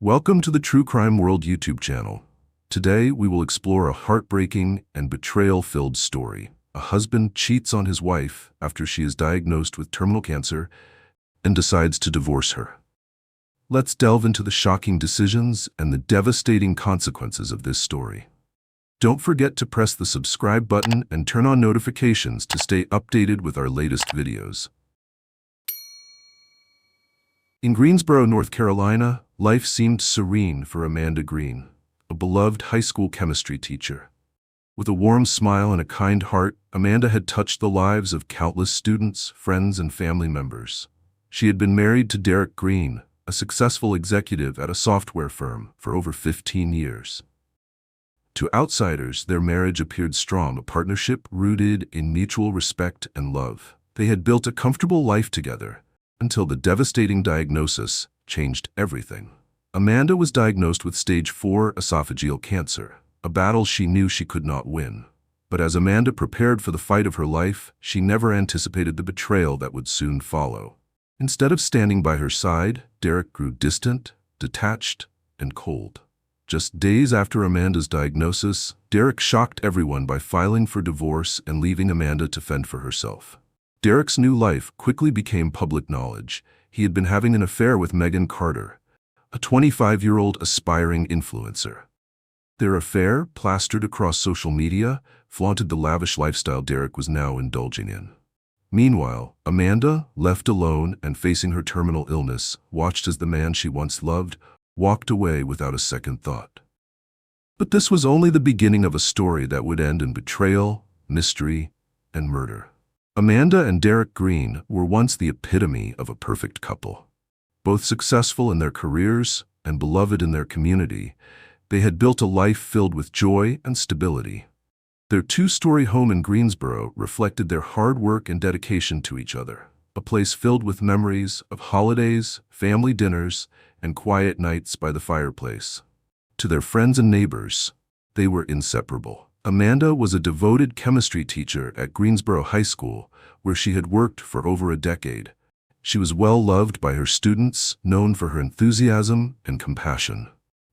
Welcome to the True Crime World YouTube channel. Today, we will explore a heartbreaking and betrayal-filled story. A husband cheats on his wife after she is diagnosed with terminal cancer and decides to divorce her. Let's delve into the shocking decisions and the devastating consequences of this story. Don't forget to press the subscribe button and turn on notifications to stay updated with our latest videos. In Greensboro, North Carolina, life seemed serene for Amanda Green, a beloved high school chemistry teacher. With a warm smile and a kind heart, Amanda had touched the lives of countless students, friends, and family members. She had been married to Derek Green, a successful executive at a software firm, for over 15 years. To outsiders, their marriage appeared strong, a partnership rooted in mutual respect and love. They had built a comfortable life together, until the devastating diagnosis changed everything. Amanda was diagnosed with stage 4 esophageal cancer, a battle she knew she could not win. But as Amanda prepared for the fight of her life, she never anticipated the betrayal that would soon follow. Instead of standing by her side, Derek grew distant, detached, and cold. Just days after Amanda's diagnosis, Derek shocked everyone by filing for divorce and leaving Amanda to fend for herself. Derek's new life quickly became public knowledge. He had been having an affair with Megan Carter, a 25-year-old aspiring influencer. Their affair, plastered across social media, flaunted the lavish lifestyle Derek was now indulging in. Meanwhile, Amanda, left alone and facing her terminal illness, watched as the man she once loved walked away without a second thought. But this was only the beginning of a story that would end in betrayal, mystery, and murder. Amanda and Derek Green were once the epitome of a perfect couple. Both successful in their careers and beloved in their community, they had built a life filled with joy and stability. Their two-story home in Greensboro reflected their hard work and dedication to each other, a place filled with memories of holidays, family dinners, and quiet nights by the fireplace. To their friends and neighbors, they were inseparable. Amanda was a devoted chemistry teacher at Greensboro High School, where she had worked for over a decade. She was well loved by her students, known for her enthusiasm and compassion.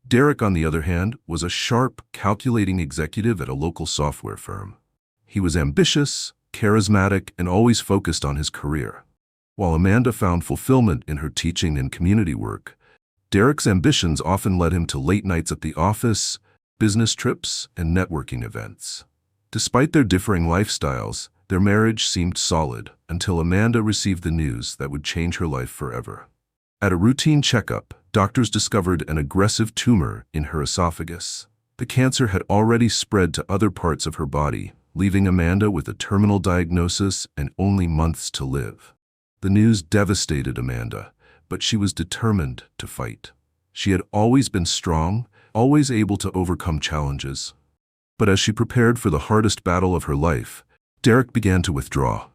Derek, on the other hand, was a sharp, calculating executive at a local software firm. He was ambitious, charismatic, and always focused on his career. While Amanda found fulfillment in her teaching and community work, Derek's ambitions often led him to late nights at the office, business trips, and networking events. Despite their differing lifestyles, their marriage seemed solid until Amanda received the news that would change her life forever. At a routine checkup, doctors discovered an aggressive tumor in her esophagus. The cancer had already spread to other parts of her body, leaving Amanda with a terminal diagnosis and only months to live. The news devastated Amanda, but she was determined to fight. She had always been strong, always able to overcome challenges. But as she prepared for the hardest battle of her life, Derek began to withdraw.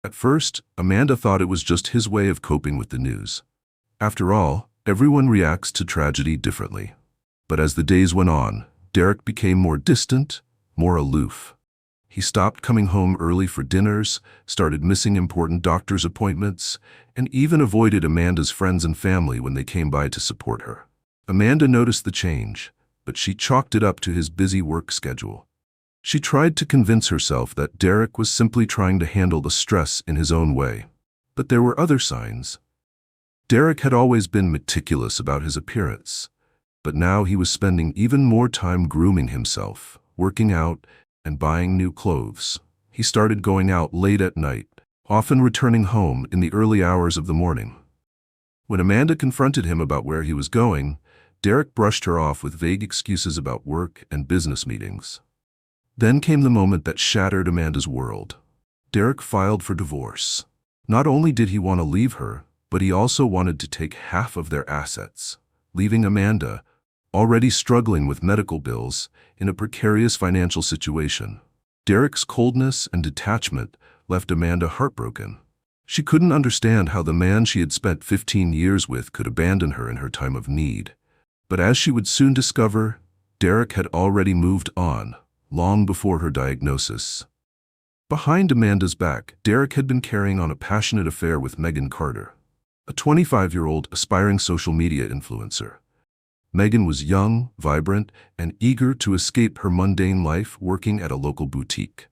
At first, Amanda thought it was just his way of coping with the news. After all, everyone reacts to tragedy differently. But as the days went on, Derek became more distant, more aloof. He stopped coming home early for dinners, started missing important doctor's appointments, and even avoided Amanda's friends and family when they came by to support her. Amanda noticed the change, but she chalked it up to his busy work schedule. She tried to convince herself that Derek was simply trying to handle the stress in his own way. But there were other signs. Derek had always been meticulous about his appearance, but now he was spending even more time grooming himself, working out, and buying new clothes. He started going out late at night, often returning home in the early hours of the morning. When Amanda confronted him about where he was going, Derek brushed her off with vague excuses about work and business meetings. Then came the moment that shattered Amanda's world. Derek filed for divorce. Not only did he want to leave her, but he also wanted to take half of their assets, leaving Amanda, already struggling with medical bills, in a precarious financial situation. Derek's coldness and detachment left Amanda heartbroken. She couldn't understand how the man she had spent 15 years with could abandon her in her time of need. But as she would soon discover, Derek had already moved on, long before her diagnosis. Behind Amanda's back, Derek had been carrying on a passionate affair with Megan Carter, a 25-year-old aspiring social media influencer. Megan was young, vibrant, and eager to escape her mundane life working at a local boutique.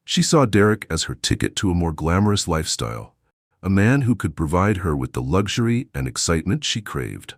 She saw Derek as her ticket to a more glamorous lifestyle, a man who could provide her with the luxury and excitement she craved.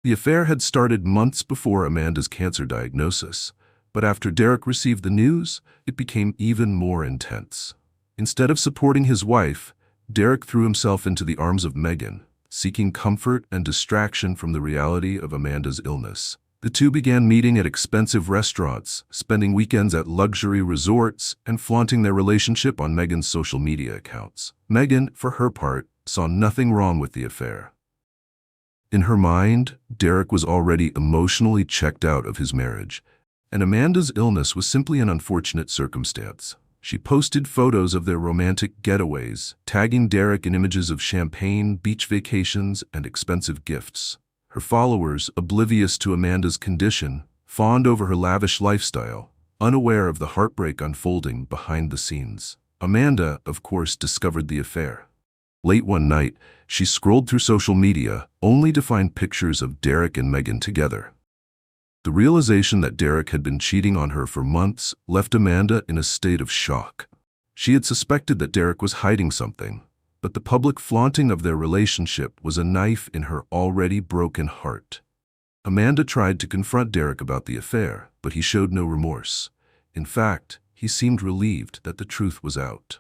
The affair had started months before Amanda's cancer diagnosis, but after Derek received the news, it became even more intense. Instead of supporting his wife, Derek threw himself into the arms of Megan, seeking comfort and distraction from the reality of Amanda's illness. The two began meeting at expensive restaurants, spending weekends at luxury resorts, and flaunting their relationship on Megan's social media accounts. Megan, for her part, saw nothing wrong with the affair. In her mind, Derek was already emotionally checked out of his marriage, and Amanda's illness was simply an unfortunate circumstance. She posted photos of their romantic getaways, tagging Derek in images of champagne, beach vacations, and expensive gifts. Her followers, oblivious to Amanda's condition, fawned over her lavish lifestyle, unaware of the heartbreak unfolding behind the scenes. Amanda, of course, discovered the affair. Late one night, she scrolled through social media, only to find pictures of Derek and Megan together. The realization that Derek had been cheating on her for months left Amanda in a state of shock. She had suspected that Derek was hiding something, but the public flaunting of their relationship was a knife in her already broken heart. Amanda tried to confront Derek about the affair, but he showed no remorse. In fact, he seemed relieved that the truth was out.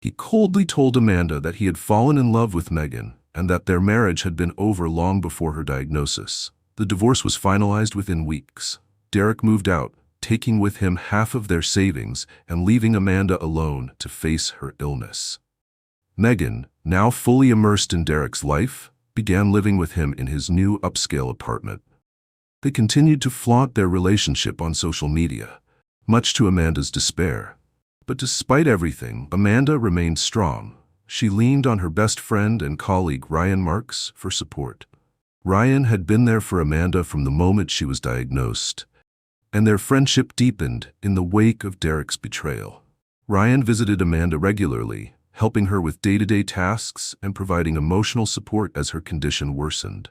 He coldly told Amanda that he had fallen in love with Megan and that their marriage had been over long before her diagnosis. The divorce was finalized within weeks. Derek moved out, taking with him half of their savings and leaving Amanda alone to face her illness. Megan, now fully immersed in Derek's life, began living with him in his new upscale apartment. They continued to flaunt their relationship on social media, much to Amanda's despair. But despite everything, Amanda remained strong. She leaned on her best friend and colleague Ryan Marks for support. Ryan had been there for Amanda from the moment she was diagnosed, and their friendship deepened in the wake of Derek's betrayal. Ryan visited Amanda regularly, helping her with day-to-day tasks and providing emotional support as her condition worsened.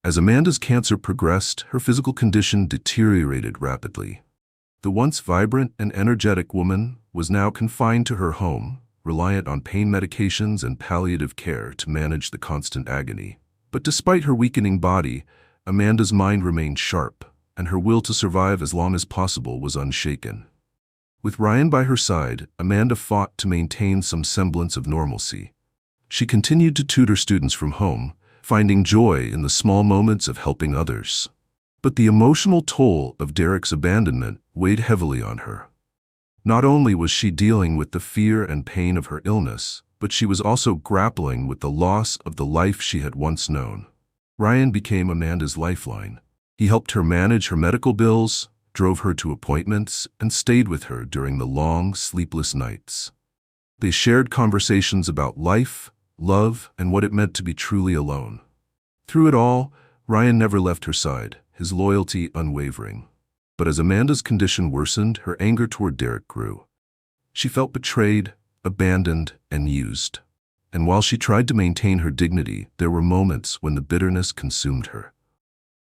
As Amanda's cancer progressed, her physical condition deteriorated rapidly. The once vibrant and energetic woman was now confined to her home, reliant on pain medications and palliative care to manage the constant agony. But despite her weakening body, Amanda's mind remained sharp, and her will to survive as long as possible was unshaken. With Ryan by her side, Amanda fought to maintain some semblance of normalcy. She continued to tutor students from home, finding joy in the small moments of helping others. But the emotional toll of Derek's abandonment weighed heavily on her. Not only was she dealing with the fear and pain of her illness, but she was also grappling with the loss of the life she had once known. Ryan became Amanda's lifeline. He helped her manage her medical bills, drove her to appointments, and stayed with her during the long, sleepless nights. They shared conversations about life, love, and what it meant to be truly alone. Through it all, Ryan never left her side, his loyalty unwavering. But as Amanda's condition worsened, her anger toward Derek grew. She felt betrayed, abandoned, and used. And while she tried to maintain her dignity, there were moments when the bitterness consumed her.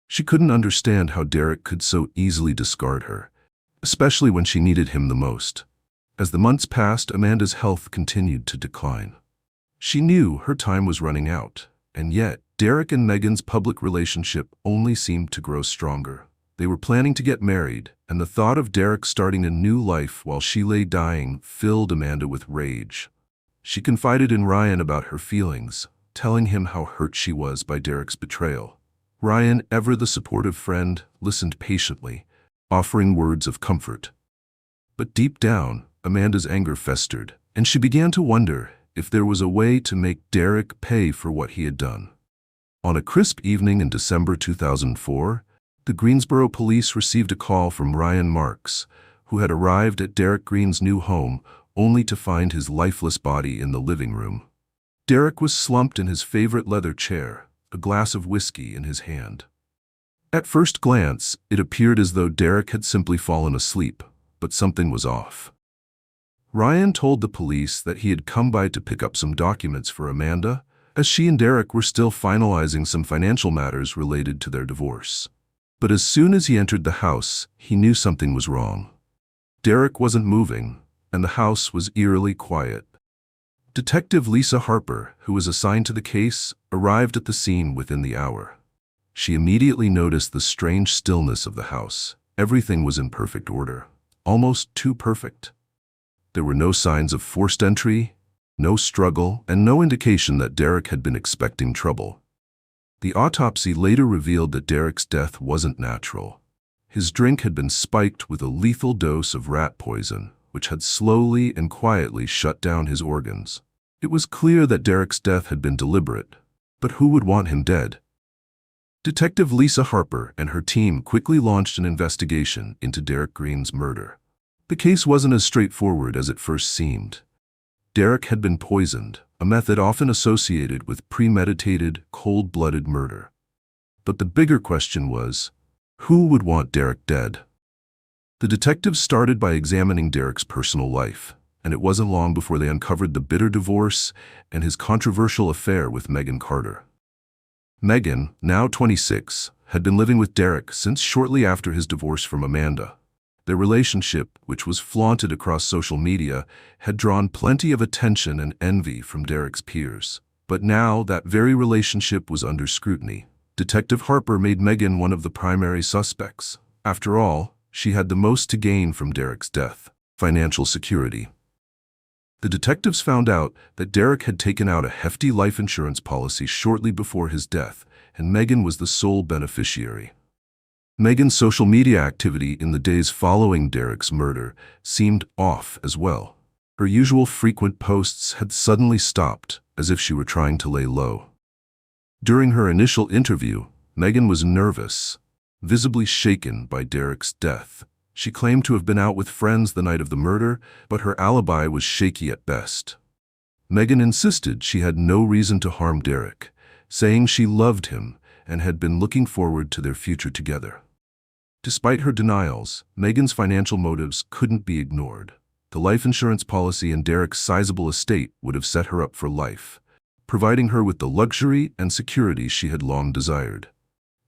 She couldn't understand how Derek could so easily discard her, especially when she needed him the most. As the months passed, Amanda's health continued to decline. She knew her time was running out, and yet Derek and Megan's public relationship only seemed to grow stronger. They were planning to get married, and the thought of Derek starting a new life while she lay dying filled Amanda with rage. She confided in Ryan about her feelings, telling him how hurt she was by Derek's betrayal. Ryan, ever the supportive friend, listened patiently, offering words of comfort. But deep down, Amanda's anger festered, and she began to wonder if there was a way to make Derek pay for what he had done. On a crisp evening in December 2004, the Greensboro police received a call from Ryan Marks, who had arrived at Derek Green's new home only to find his lifeless body in the living room. Derek was slumped in his favorite leather chair, a glass of whiskey in his hand. At first glance, it appeared as though Derek had simply fallen asleep, but something was off. Ryan told the police that he had come by to pick up some documents for Amanda, as she and Derek were still finalizing some financial matters related to their divorce. But as soon as he entered the house, he knew something was wrong. Derek wasn't moving, and the house was eerily quiet. Detective Lisa Harper, who was assigned to the case, arrived at the scene within the hour. She immediately noticed the strange stillness of the house. Everything was in perfect order, almost too perfect. There were no signs of forced entry, no struggle, and no indication that Derek had been expecting trouble. The autopsy later revealed that Derek's death wasn't natural. His drink had been spiked with a lethal dose of rat poison, which had slowly and quietly shut down his organs. It was clear that Derek's death had been deliberate, but who would want him dead? Detective Lisa Harper and her team quickly launched an investigation into Derek Green's murder. The case wasn't as straightforward as it first seemed. Derek had been poisoned, a method often associated with premeditated, cold-blooded murder. But the bigger question was, who would want Derek dead? The detectives started by examining Derek's personal life, and it wasn't long before they uncovered the bitter divorce and his controversial affair with Megan Carter. Megan, now 26, had been living with Derek since shortly after his divorce from Amanda. Their relationship, which was flaunted across social media, had drawn plenty of attention and envy from Derek's peers. But now that very relationship was under scrutiny. Detective Harper made Megan one of the primary suspects. After all, she had the most to gain from Derek's death: financial security. The detectives found out that Derek had taken out a hefty life insurance policy shortly before his death, and Megan was the sole beneficiary. Megan's social media activity in the days following Derek's murder seemed off as well. Her usual frequent posts had suddenly stopped, as if she were trying to lay low. During her initial interview, Megan was nervous, visibly shaken by Derek's death. She claimed to have been out with friends the night of the murder, but her alibi was shaky at best. Megan insisted she had no reason to harm Derek, saying she loved him and had been looking forward to their future together. Despite her denials, Megan's financial motives couldn't be ignored. The life insurance policy and Derek's sizable estate would have set her up for life, providing her with the luxury and security she had long desired.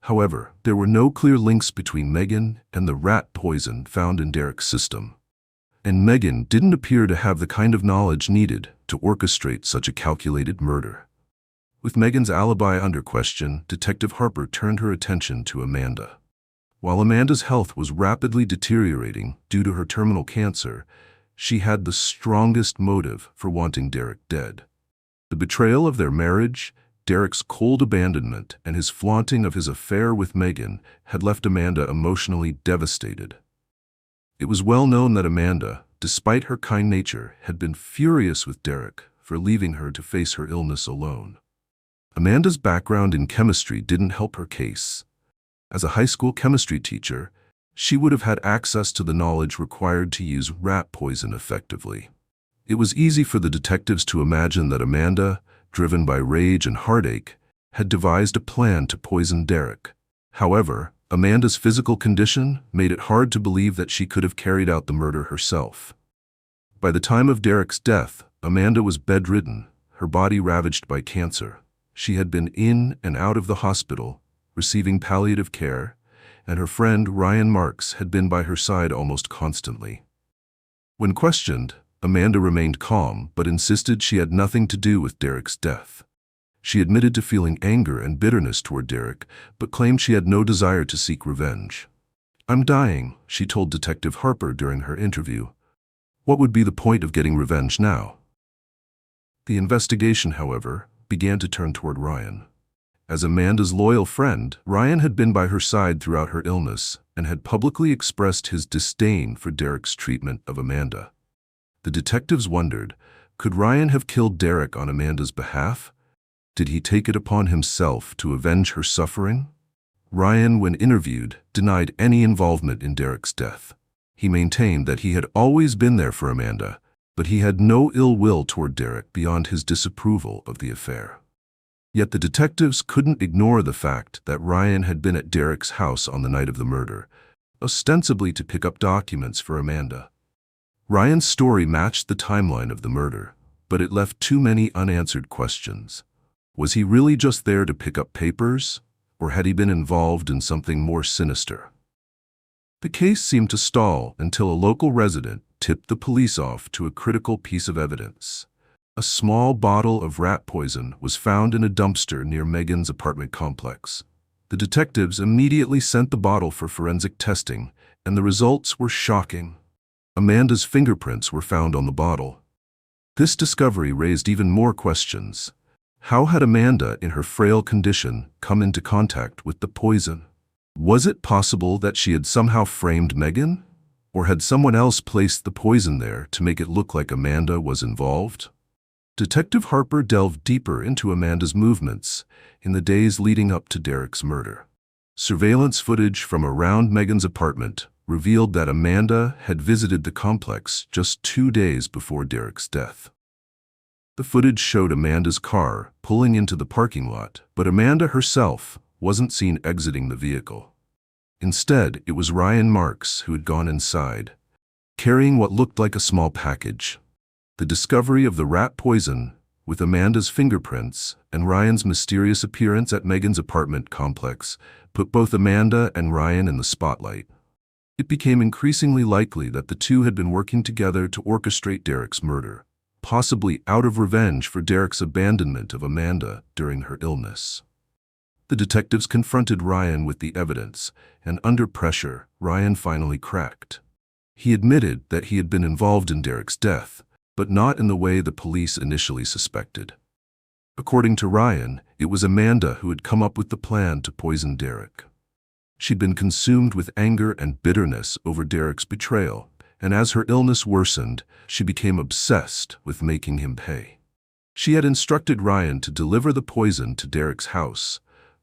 However, there were no clear links between Megan and the rat poison found in Derek's system. And Megan didn't appear to have the kind of knowledge needed to orchestrate such a calculated murder. With Megan's alibi under question, Detective Harper turned her attention to Amanda. While Amanda's health was rapidly deteriorating due to her terminal cancer, she had the strongest motive for wanting Derek dead. The betrayal of their marriage, Derek's cold abandonment, and his flaunting of his affair with Megan had left Amanda emotionally devastated. It was well known that Amanda, despite her kind nature, had been furious with Derek for leaving her to face her illness alone. Amanda's background in chemistry didn't help her case. As a high school chemistry teacher, she would have had access to the knowledge required to use rat poison effectively. It was easy for the detectives to imagine that Amanda, driven by rage and heartache, had devised a plan to poison Derek. However, Amanda's physical condition made it hard to believe that she could have carried out the murder herself. By the time of Derek's death, Amanda was bedridden, her body ravaged by cancer. She had been in and out of the hospital, receiving palliative care, and her friend Ryan Marks had been by her side almost constantly. When questioned, Amanda remained calm but insisted she had nothing to do with Derek's death. She admitted to feeling anger and bitterness toward Derek, but claimed she had no desire to seek revenge. "I'm dying," she told Detective Harper during her interview. "What would be the point of getting revenge now?" The investigation, however, began to turn toward Ryan. As Amanda's loyal friend, Ryan had been by her side throughout her illness and had publicly expressed his disdain for Derek's treatment of Amanda. The detectives wondered, could Ryan have killed Derek on Amanda's behalf? Did he take it upon himself to avenge her suffering? Ryan, when interviewed, denied any involvement in Derek's death. He maintained that he had always been there for Amanda, but he had no ill will toward Derek beyond his disapproval of the affair. Yet the detectives couldn't ignore the fact that Ryan had been at Derek's house on the night of the murder, ostensibly to pick up documents for Amanda. Ryan's story matched the timeline of the murder, but it left too many unanswered questions. Was he really just there to pick up papers, or had he been involved in something more sinister? The case seemed to stall until a local resident tipped the police off to a critical piece of evidence. A small bottle of rat poison was found in a dumpster near Megan's apartment complex. The detectives immediately sent the bottle for forensic testing, and the results were shocking. Amanda's fingerprints were found on the bottle. This discovery raised even more questions. How had Amanda, in her frail condition, come into contact with the poison? Was it possible that she had somehow framed Megan? Or had someone else placed the poison there to make it look like Amanda was involved? Detective Harper delved deeper into Amanda's movements in the days leading up to Derek's murder. Surveillance footage from around Megan's apartment revealed that Amanda had visited the complex just 2 days before Derek's death. The footage showed Amanda's car pulling into the parking lot, but Amanda herself wasn't seen exiting the vehicle. Instead, it was Ryan Marks who had gone inside, carrying what looked like a small package. The discovery of the rat poison, with Amanda's fingerprints and Ryan's mysterious appearance at Megan's apartment complex, put both Amanda and Ryan in the spotlight. It became increasingly likely that the two had been working together to orchestrate Derek's murder, possibly out of revenge for Derek's abandonment of Amanda during her illness. The detectives confronted Ryan with the evidence, and under pressure, Ryan finally cracked. He admitted that he had been involved in Derek's death, but not in the way the police initially suspected. According to Ryan, it was Amanda who had come up with the plan to poison Derek. She'd been consumed with anger and bitterness over Derek's betrayal, and as her illness worsened, she became obsessed with making him pay. She had instructed Ryan to deliver the poison to Derek's house,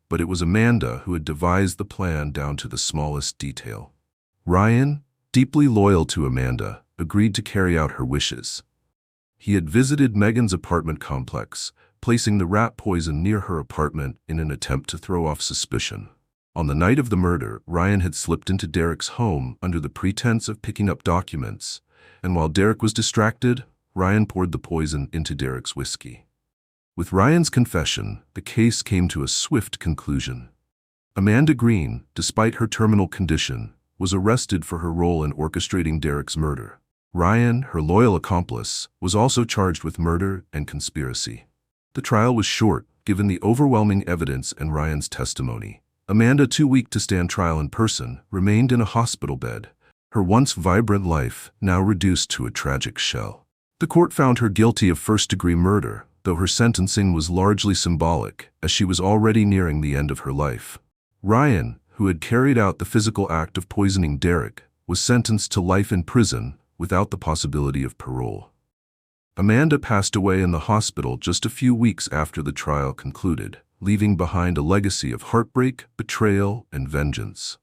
but it was Amanda who had devised the plan down to the smallest detail. Ryan, deeply loyal to Amanda, agreed to carry out her wishes. He had visited Megan's apartment complex, placing the rat poison near her apartment in an attempt to throw off suspicion. On the night of the murder, Ryan had slipped into Derek's home under the pretense of picking up documents, and while Derek was distracted, Ryan poured the poison into Derek's whiskey. With Ryan's confession, the case came to a swift conclusion. Amanda Green, despite her terminal condition, was arrested for her role in orchestrating Derek's murder. Ryan, her loyal accomplice, was also charged with murder and conspiracy. The trial was short, given the overwhelming evidence and Ryan's testimony. Amanda, too weak to stand trial in person, remained in a hospital bed, her once vibrant life now reduced to a tragic shell. The court found her guilty of first-degree murder, though her sentencing was largely symbolic, as she was already nearing the end of her life. Ryan, who had carried out the physical act of poisoning Derek, was sentenced to life in prison without the possibility of parole. Amanda passed away in the hospital just a few weeks after the trial concluded, leaving behind a legacy of heartbreak, betrayal, and vengeance.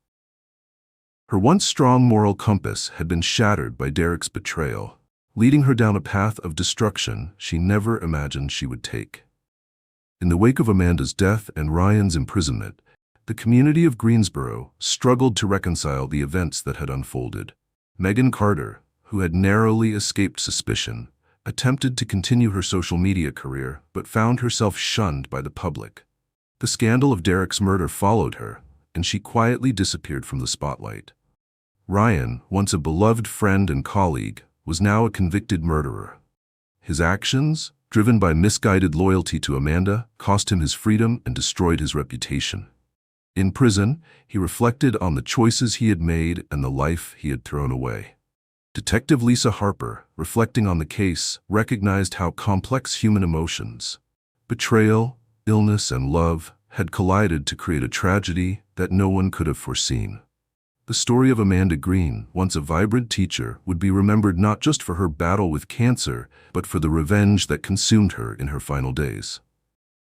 Her once strong moral compass had been shattered by Derek's betrayal, leading her down a path of destruction she never imagined she would take. In the wake of Amanda's death and Ryan's imprisonment, the community of Greensboro struggled to reconcile the events that had unfolded. Megan Carter, who had narrowly escaped suspicion, attempted to continue her social media career but found herself shunned by the public. The scandal of Derek's murder followed her, and she quietly disappeared from the spotlight. Ryan, once a beloved friend and colleague, was now a convicted murderer. His actions, driven by misguided loyalty to Amanda, cost him his freedom and destroyed his reputation. In prison, he reflected on the choices he had made and the life he had thrown away. Detective Lisa Harper, reflecting on the case, recognized how complex human emotions, betrayal, illness, and love had collided to create a tragedy that no one could have foreseen. The story of Amanda Green, once a vibrant teacher, would be remembered not just for her battle with cancer, but for the revenge that consumed her in her final days.